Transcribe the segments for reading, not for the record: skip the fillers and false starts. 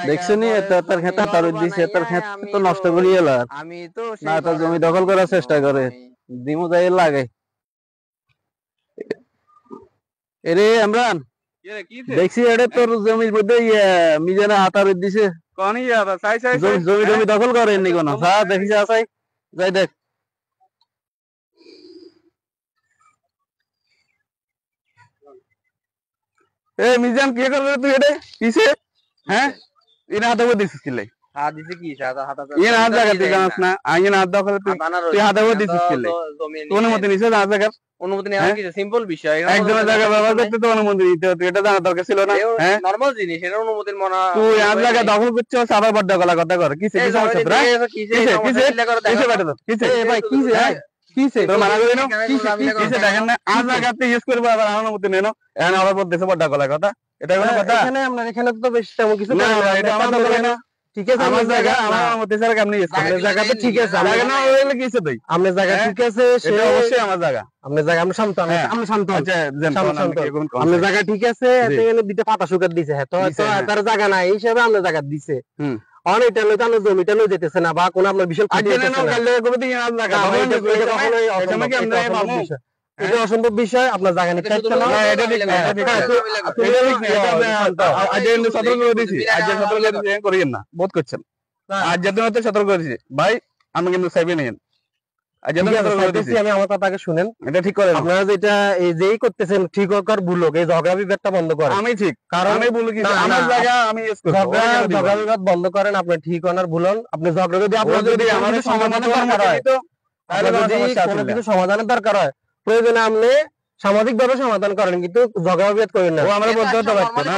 দেখছনি তার ক্ষেত তার দিছে তার ক্ষেত তো নষ্ট করি এলা আমি তো না তার জমি দখল করার চেষ্টা করে দিমু যাই লাগে এরে ইমরান দেখছি এটা তোর জমির মধ্যে মিজানে হাতার দিছে কোন ইয়া চাই চাই জমি জমি দখল করেননি কোনো হ্যাঁ দেখিস আসাই যাই দেখ এ মিজান কি করবে তুই এটা কিসে হ্যাঁ ইনা হাতে দিছিস কিলে হাত দিছে কি সাদা হাত ইনা হাত জায়গা তুই জানাস না আইন হাত দখল তুই হাতে দিছিস কিলে অনুমতি নিছে না জায়গা অনুমতি নেওয়া কি সিম্পল বিষয় একজনের জায়গা ব্যবহার করতে তো অনুমতি দিতে হতো এটা জানা দরকার ছিল না হ্যাঁ নরমাল জিনিস এটা অনুমতির মনা তুই আর জায়গা দখল করছিস আবার বড় গলা কথা কর কিসে কি সমস্যা তোরা কিসে এ ভাই কিসে কিসে তোর মানা করি না কিসে দেখেন না আর জায়গাতে ইউজ করব আবার অনুমতি নেন এখন আবার বলতেছে বড় গলা কথা এটা কোনো কথা এখানে আমরা এখানে তো বেশি তেমন কিছু না এটা আমার দখল না ঠিক আছে আমার জায়গা আমার অনুমতি ছাড়া কেমনে ইউজ করব জায়গা তো ঠিক আছে জায়গা না হইলে কিসে দেই আপনার জায়গা ঠিক আছে সেটা অবশ্যই আমার জায়গা আপনার জায়গা আমরা শান্ত আমরা শান্ত আচ্ছা আপনার জায়গা ঠিক আছে এখানে দুইটা পাতা শুকাত দিছে হ্যাঁ তো তার জায়গা নাই হিসাবে আপনার জায়গা দিছে অনেকটা লইতে আপনার জমিটা লই যেতেছে না বা কোন আপনার বিশাল এটা অসম্ভব বিষয় আপনার জায়গা নিতে চাইছে না এটা ঠিক না করিয়েন না বোধ করছেন আজ যাতে হয়তো সতর্ক করেছি ভাই আমি কিন্তু সাইবে নেন আমি আমার কথা আগে শুনেন এটা ঠিক করেন আপনারা যেটা এই যেই করতেছেন ঠিক হোক ভুল হোক এই ঝগড়া বিবাদটা বন্ধ করেন আমি ঠিক কারণ আমি ভুল কি আমার জায়গা আমি ইউজ করব ঝগড়া বিবাদ বন্ধ করেন আপনি ঠিক হন আর ভুল হন আপনি ঝগড়া যদি আপনার যদি আমাদের সমাধানের দরকার হয় তাহলে কোনো কিছু সমাধানের দরকার হয় প্রয়োজনে আপনি সামাজিক ভাবে সমাধান করেন কিন্তু ঝগড়া বিবাদ করেন না ও আমার বলতে হতে পারতো না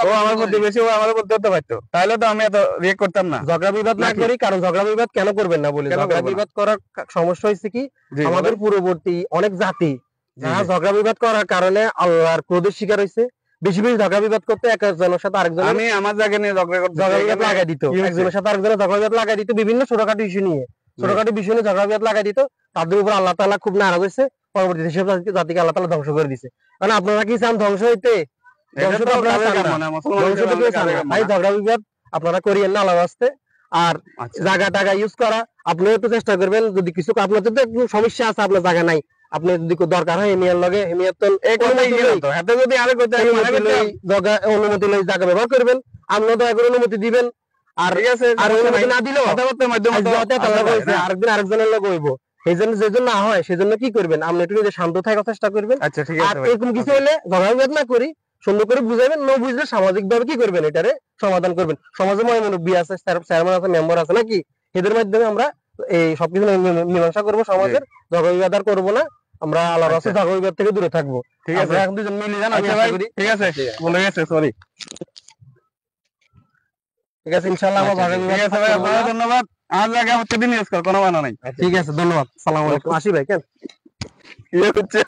ও আমার মধ্যে বেশি ও আমার বলতে হতে পারতো তাহলে তো আমি এত রিয়েক্ট করতাম না ঝগড়া বিবাদ না করি কারণ ঝগড়া বিবাদ কেন করবেন না বলি ঝগড়া বিবাদ করার সমস্যা হচ্ছে কি আমাদের পূর্ববর্তী অনেক জাতি যারা ঝগড়া বিবাদ করার কারণে আল্লাহর ক্রোধের শিকার হয়েছে বেশি বেশি ঝগড়া বিবাদ করতে একজনের সাথে আরেকজন আমি আমার জায়গা নিয়ে ঝগড়া বিবাদ লাগাই দিত একজনের সাথে আরেকজনের ঝগড়া বিবাদ লাগাই দিত বিভিন্ন ছোটখাটো ইস্যু নিয়ে ছোটখাটো বিষয় নিয়ে ঝগড়া বিবাদ লাগাই দিত তাদের উপর আল্লাহ তাআলা খুব নারাজ হয়েছে পরবর্তীতে সেসব জাতিকে আল্লাহ তাআলা ধ্বংস করে দিয়েছে কারণ আপনারা কি চান ধ্বংস হইতে ভাই ঝগড়া বিবাদ আপনারা করিয়েন না আল্লাহর রাস্তে আর জায়গা টাকা ইউজ করা আপনিও একটু চেষ্টা করবেন যদি কিছু আপনার যদি একটু সমস্যা আছে আপনার জায়গা নাই আপনি যদি দরকার হয় এমিয়ার লগে এমিয়ার তো যদি আরো অনুমতি লই জায়গা ব্যবহার করবেন আপনিও দয়া করে অনুমতি দিবেন আর অনুমতি না দিলেও আরেকদিন আরেকজনের লগে হইব এই জন্য যেজন না হয় সেজন্য কি করবেন আপনি একটু নিজে শান্ত থাকার চেষ্টা করবেন আর এরকম কিছু হলে ঝগড়া বিবাদ না করি সুন্দর করে বুঝাবেন না বুঝলে সামাজিক ভাবে কি করবেন এটারে সমাধান করবেন সমাজে মুরব্বী আছে চেয়ারম্যান আছে মেম্বার আছে নাকি এদের মাধ্যমে আমরা এই সবকিছু মীমাংসা করবো সমাজের ঝগড়া বিবাদ আর করবো না আমরা আল্লাহর রাস্তায় ঝগড়া বিবাদ থেকে দূরে থাকবো ঠিক আছে এখন দুজন মিলে যান ঠিক আছে বলে গেছে সরি ঠিক আছে ইনশাআল্লাহ আমরা ঝগড়া বিবাদ ঠিক আছে ভাই আপনাকে ধন্যবাদ আর জায়গা হচ্ছে দিন ইউজ কর কোনো মানা নাই ঠিক আছে ধন্যবাদ আসসালামু আলাইকুম আসি ভাই কেন ইয়ে হচ্ছে